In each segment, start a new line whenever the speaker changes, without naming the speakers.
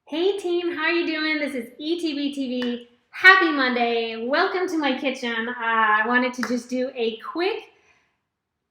Hey team, how are you doing? This is ETB TV. Happy Monday. Welcome to my kitchen. I wanted to just do a quick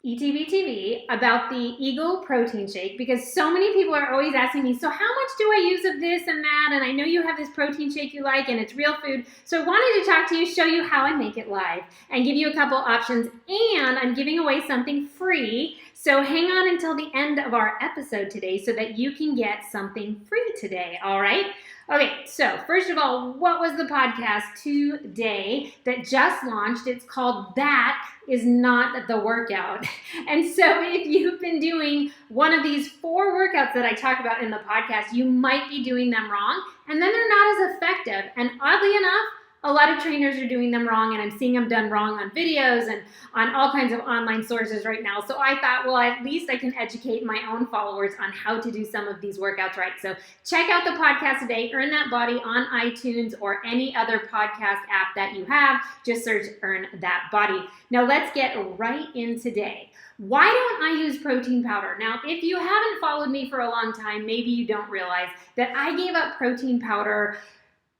ETB TV about the Eagle protein shake because so many people are always asking me, so how much do I use of this and that? And I know you have this protein shake you like and it's real food. So I wanted to talk to you, show you how I make it live and give you a couple options. And I'm giving away something free. So hang on until the end of our episode today so that you can get something free today, all right? Okay, so first of all, what was the podcast today that just launched? It's called That Is Not the Workout. And so if you've been doing one of these 4 workouts that I talk about in the podcast, you might be doing them wrong, and then they're not as effective. And oddly enough, a lot of trainers are doing them wrong, and I'm seeing them done wrong on videos and on all kinds of online sources right now. So I thought, well, at least I can educate my own followers on how to do some of these workouts right. So check out the podcast today, Earn That Body on iTunes or any other podcast app that you have. Just search Earn That Body. Now let's get right in today. Why don't I use protein powder? Now, if you haven't followed me for a long time, maybe you don't realize that I gave up protein powder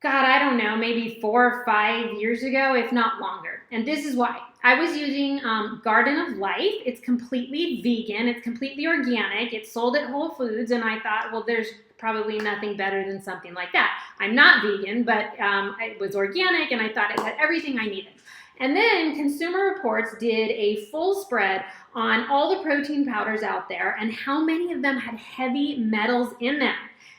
I don't know, maybe 4 or 5 years ago, if not longer. And this is why. I was using Garden of Life. It's completely vegan. It's completely organic. It's sold at Whole Foods. And I thought, well, there's probably nothing better than something like that. I'm not vegan, but it was organic, and I thought it had everything I needed. And then Consumer Reports did a full spread on all the protein powders out there and how many of them had heavy metals in them.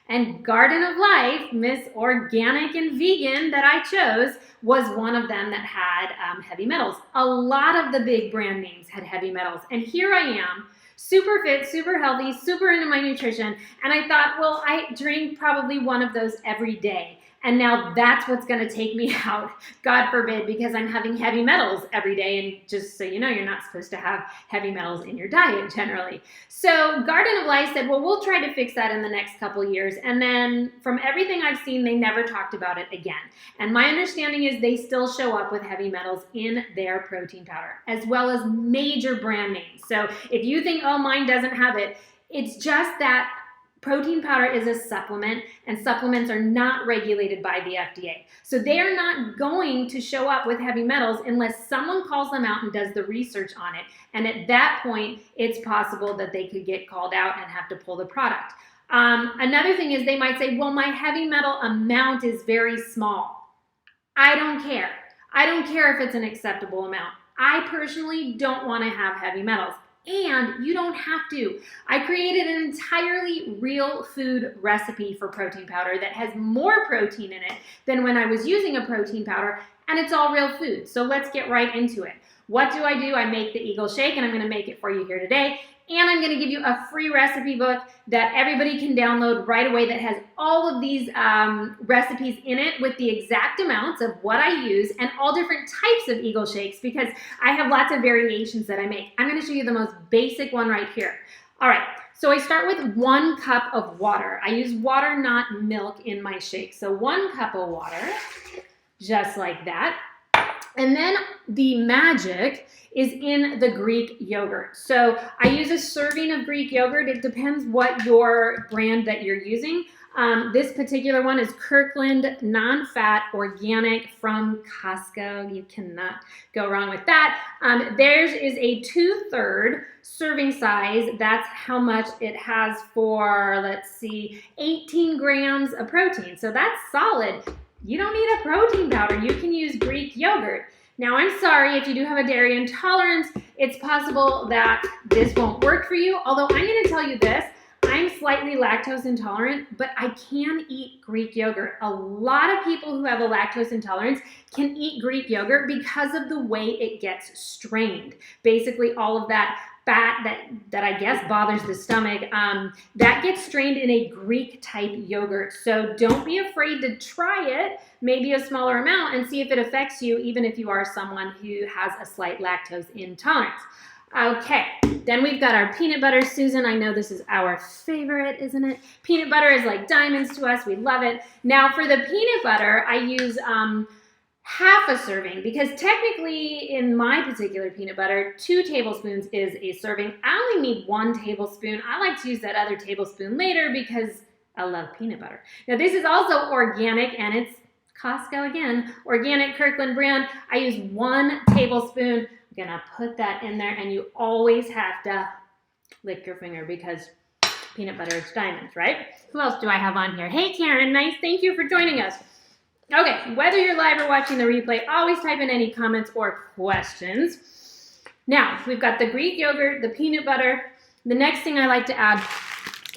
And Garden of Life, Miss Organic and Vegan that I chose, was one of them that had heavy metals. A lot of the big brand names had heavy metals. And here I am, super fit, super healthy, super into my nutrition. And I thought, well, I drink probably one of those every day. And now that's what's going to take me out, God forbid, because I'm having heavy metals every day. And just so you know, you're not supposed to have heavy metals in your diet generally. So Garden of Life said, well, we'll try to fix that in the next couple of years. And then from everything I've seen, they never talked about it again. And my understanding is they still show up with heavy metals in their protein powder, as well as major brand names. So if you think, oh, mine doesn't have it, it's just that protein powder is a supplement, and supplements are not regulated by the FDA. So they are not going to show up with heavy metals unless someone calls them out and does the research on it. And at that point, it's possible that they could get called out and have to pull the product. Another thing is they might say, well, my heavy metal amount is very small. I don't care. I don't care if it's an acceptable amount. I personally don't want to have heavy metals. And you don't have to. I created an entirely real food recipe for protein powder that has more protein in it than when I was using a protein powder, and it's all real food. So let's get right into it. What do? I make the Eagle Shake, and I'm going to make it for you here today. And I'm going to give you a free recipe book that everybody can download right away that has all of these recipes in it with the exact amounts of what I use and all different types of Eagle Shakes because I have lots of variations that I make. I'm going to show you the most basic one right here. All right, so I start with 1 cup of water. I use water, not milk, in my shake. So 1 cup of water, just like that. And then the magic is in the Greek yogurt. So I use a serving of Greek yogurt. It depends what your brand that you're using. This particular one is Kirkland non-fat organic from Costco. You cannot go wrong with that. Theirs is a 2/3 serving size. That's how much it has for, let's see, 18 grams of protein. So that's solid. You don't need a protein powder. You can use Greek yogurt. Now, I'm sorry if you do have a dairy intolerance. It's possible that this won't work for you. Although I'm going to tell you this, I'm slightly lactose intolerant, but I can eat Greek yogurt. A lot of people who have a lactose intolerance can eat Greek yogurt because of the way it gets strained. Basically, all of that fat that I guess bothers the stomach, that gets strained in a Greek type yogurt. So don't be afraid to try it, maybe a smaller amount, and see if it affects you, even if you are someone who has a slight lactose intolerance. Okay, then we've got our peanut butter. Susan, I know this is our favorite, isn't it? Peanut butter is like diamonds to us. We love it. Now for the peanut butter, I use half a serving because technically in my particular peanut butter, 2 tablespoons is a serving. I only need 1 tablespoon. I like to use that other tablespoon later because I love peanut butter. Now this is also organic, and it's Costco again, organic Kirkland brand. I use 1 tablespoon. I'm gonna put that in there, and you always have to lick your finger because peanut butter is diamonds, right? Who else do I have on here? Hey Karen, nice, thank you for joining us. Okay, whether you're live or watching the replay, always type in any comments or questions. Now, we've got the Greek yogurt, the peanut butter. The next thing I like to add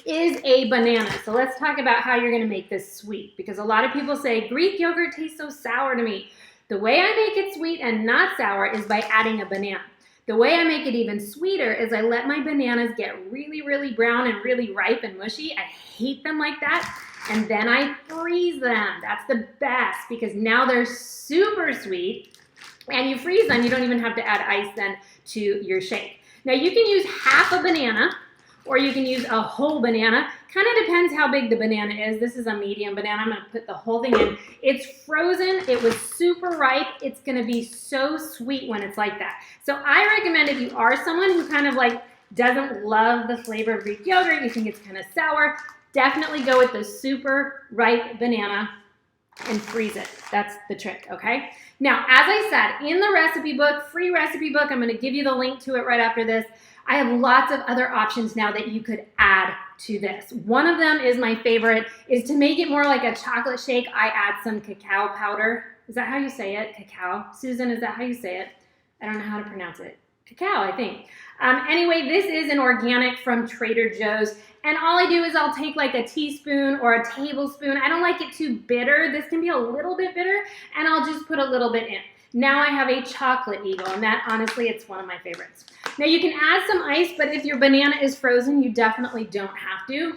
is a banana. So let's talk about how you're gonna make this sweet, because a lot of people say Greek yogurt tastes so sour to me. The way I make it sweet and not sour is by adding a banana. The way I make it even sweeter is I let my bananas get really, really brown and really ripe and mushy. I hate them like that. And then I freeze them. That's the best because now they're super sweet. And you freeze them. You don't even have to add ice then to your shake. Now you can use half a banana or you can use a whole banana. Kind of depends how big the banana is. This is a medium banana. I'm going to put the whole thing in. It's frozen. It was super ripe. It's going to be so sweet when it's like that. So I recommend if you are someone who kind of like doesn't love the flavor of Greek yogurt, you think it's kind of sour, definitely go with the super ripe banana and freeze it. That's the trick, okay? Now, as I said, in the recipe book, free recipe book, I'm going to give you the link to it right after this. I have lots of other options now that you could add to this. One of them is my favorite, is to make it more like a chocolate shake. I add some cacao powder. Is that how you say it? Cacao? Susan, is that how you say it? I don't know how to pronounce it. Cacao, I think. Anyway, this is an organic from Trader Joe's. And all I do is I'll take like a teaspoon or a tablespoon. I don't like it too bitter. This can be a little bit bitter. And I'll just put a little bit in. Now I have a chocolate eagle, and that, honestly, it's one of my favorites. Now you can add some ice, but if your banana is frozen, you definitely don't have to.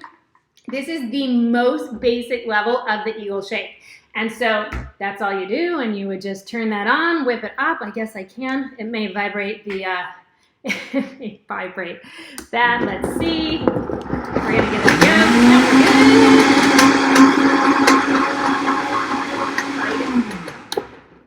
This is the most basic level of the Eagle shake. And so that's all you do, and you would just turn that on, whip it up. I guess I can. It may vibrate the, it may vibrate that. Let's see. We're gonna give it a go.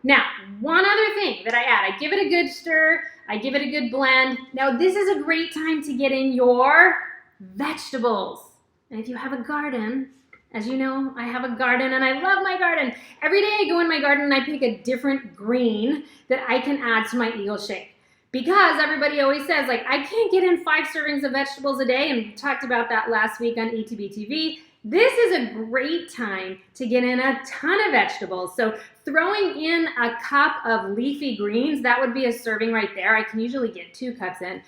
Now, one other thing that I add, I give it a good stir, I give it a good blend. Now, this is a great time to get in your vegetables. And if you have a garden, as you know, I have a garden and I love my garden. Every day I go in my garden and I pick a different green that I can add to my Eagle shake. Because everybody always says, like, I can't get in 5 servings of vegetables a day, and we talked about that last week on ETB TV. This is a great time to get in a ton of vegetables. So throwing in a cup of leafy greens, that would be a serving right there. I can usually get 2 cups in.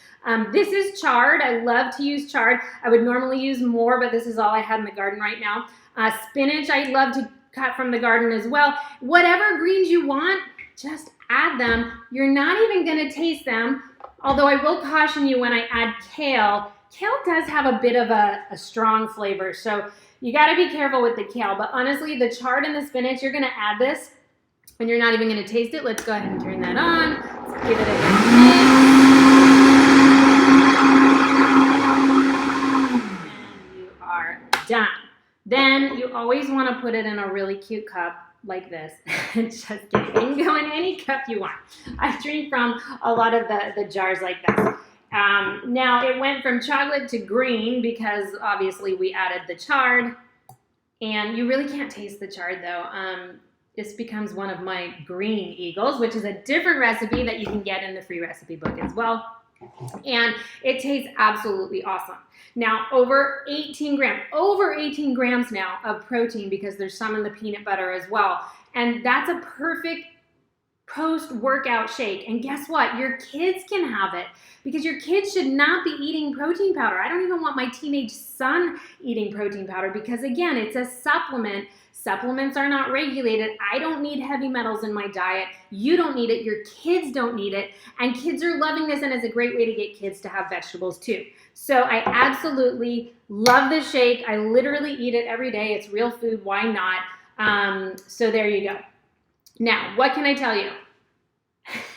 This is chard. I love to use chard. I would normally use more, but this is all I have in the garden right now. Spinach, I love to cut from the garden as well. Whatever greens you want, just add them. You're not even gonna taste them, although I will caution you when I add kale. Kale does have a bit of a strong flavor, so you gotta be careful with the kale. But honestly, the chard and the spinach, you're gonna add this and you're not even gonna taste it. Let's go ahead and turn that on. Let's give it a good mix. And you are done. Then you always wanna put it in a really cute cup like this. Just kidding. You can go in any cup you want. I drink from a lot of the jars like this. Now it went from chocolate to green because obviously we added the chard, and you really can't taste the chard though. This becomes one of my green Eagles, which is a different recipe that you can get in the free recipe book as well. And it tastes absolutely awesome. Now over 18 grams now of protein, because there's some in the peanut butter as well. And that's a perfect post-workout shake. And guess what? Your kids can have it, because your kids should not be eating protein powder. I don't even want my teenage son eating protein powder, because again, it's a supplement. Supplements are not regulated. I don't need heavy metals in my diet. You don't need it. Your kids don't need it. And kids are loving this, and it's a great way to get kids to have vegetables too. So I absolutely love this shake. I literally eat it every day. It's real food. Why not? So there you go. Now, what can I tell you?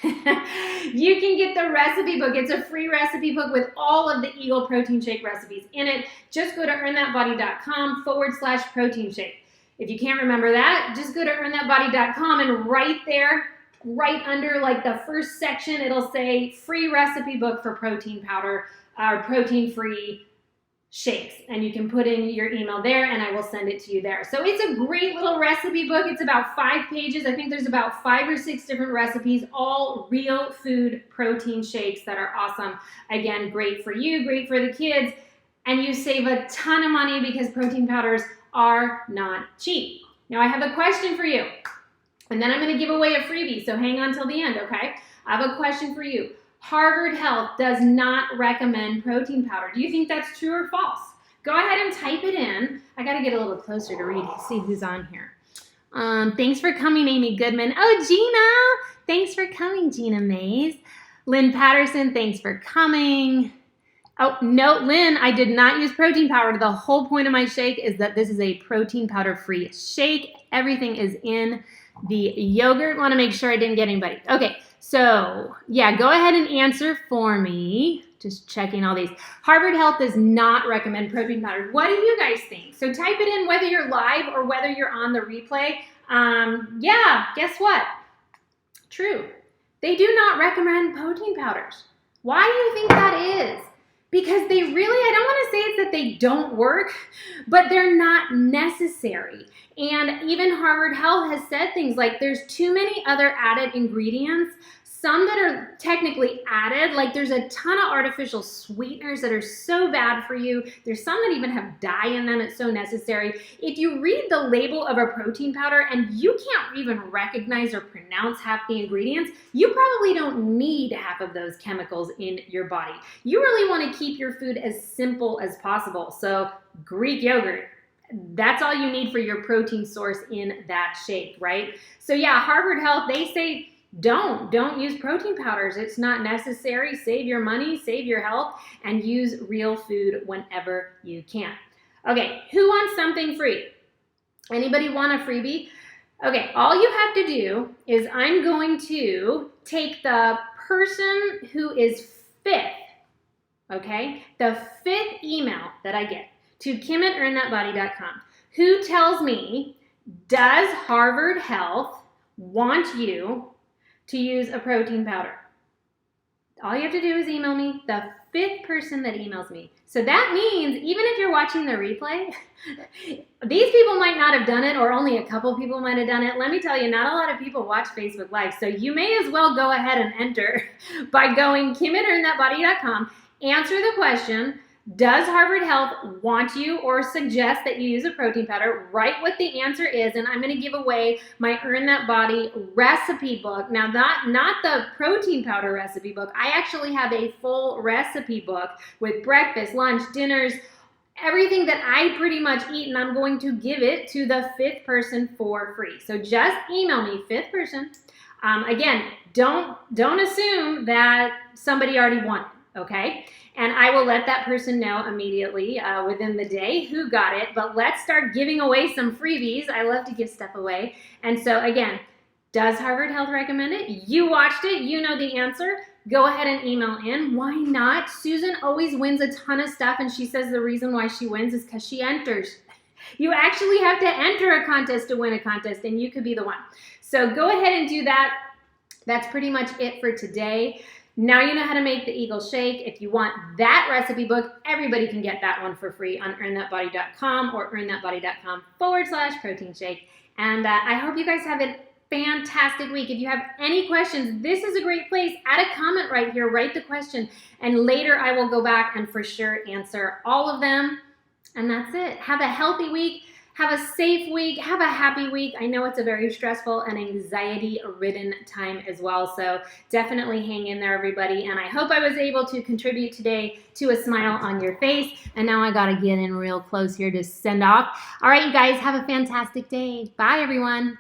You can get the recipe book. It's a free recipe book with all of the Eagle protein shake recipes in it. Just go to earnthatbody.com/protein shake. If you can't remember that, just go to earnthatbody.com, and right there, right under like the first section, it'll say free recipe book for protein powder or protein free shakes, and you can put in your email there and I will send it to you there. So it's a great little recipe book. It's about 5 pages. I think there's about 5 or 6 different recipes, all real food protein shakes that are awesome. Again, great for you, great for the kids, and you save a ton of money because protein powders are not cheap. Now I have a question for you, and then I'm going to give away a freebie, so hang on till the end, okay? I have a question for you. Harvard Health does not recommend protein powder. Do you think that's true or false? Go ahead and type it in. I got to get a little closer to read, see who's on here. Thanks for coming, Amy Goodman. Oh, Gina. Thanks for coming, Gina Mays. Lynn Patterson, thanks for coming. Oh, no, Lynn, I did not use protein powder. The whole point of my shake is that this is a protein powder-free shake. Everything is in the yogurt. Want to make sure I didn't get anybody. Okay. So, yeah, go ahead and answer for me. Just checking all these. Harvard Health does not recommend protein powder. What do you guys think? So type it in whether you're live or whether you're on the replay. Yeah, guess what? True. They do not recommend protein powders. Why do you think that is? Because they really, I don't want to say it's that they don't work, but they're not necessary. And even Harvard Health has said things like there's too many other added ingredients, some that are technically added, like there's a ton of artificial sweeteners that are so bad for you. There's some that even have dye in them. It's so necessary. If you read the label of a protein powder and you can't even recognize or pronounce half the ingredients, you probably don't need half of those chemicals in your body. You really want to keep your food as simple as possible. So Greek yogurt, that's all you need for your protein source in that shake, right? So yeah, Harvard Health, they say don't use protein powders. It's not necessary. Save your money, save your health, and use real food whenever you can. Okay, who wants something free? Anybody want a freebie? Okay, all you have to do is I'm going to take the person who is 5th, okay? The 5th email that I get to kim@earnthatbody.com. Who tells me, does Harvard Health want you to use a protein powder? All you have to do is email me, the 5th person that emails me. So that means even if you're watching the replay, these people might not have done it, or only a couple people might have done it. Let me tell you, not a lot of people watch Facebook Live. So you may as well go ahead and enter by going kim@earnthatbody.com, answer the question, does Harvard Health want you or suggest that you use a protein powder? Write what the answer is, and I'm going to give away my Earn That Body recipe book. Now, not the protein powder recipe book. I actually have a full recipe book with breakfast, lunch, dinners, everything that I pretty much eat, and I'm going to give it to the 5th person for free. So just email me, 5th person. Again, don't assume that somebody already won it, okay? And I will let that person know immediately within the day who got it. But let's start giving away some freebies. I love to give stuff away. And so again, does Harvard Health recommend it? You watched it. You know the answer. Go ahead and email in. Why not? Susan always wins a ton of stuff, and she says the reason why she wins is because she enters. You actually have to enter a contest to win a contest, and you could be the one. So go ahead and do that. That's pretty much it for today. Now you know how to make the Eagle Shake. If you want that recipe book, everybody can get that one for free on earnthatbody.com or earnthatbody.com/protein shake. And I hope you guys have a fantastic week. If you have any questions, this is a great place. Add a comment right here, write the question, and later I will go back and for sure answer all of them. And that's it. Have a healthy week. Have a safe week. Have a happy week. I know it's a very stressful and anxiety-ridden time as well, so definitely hang in there, everybody. And I hope I was able to contribute today to a smile on your face. And now I got to get in real close here to send off. All right, you guys, have a fantastic day. Bye, everyone.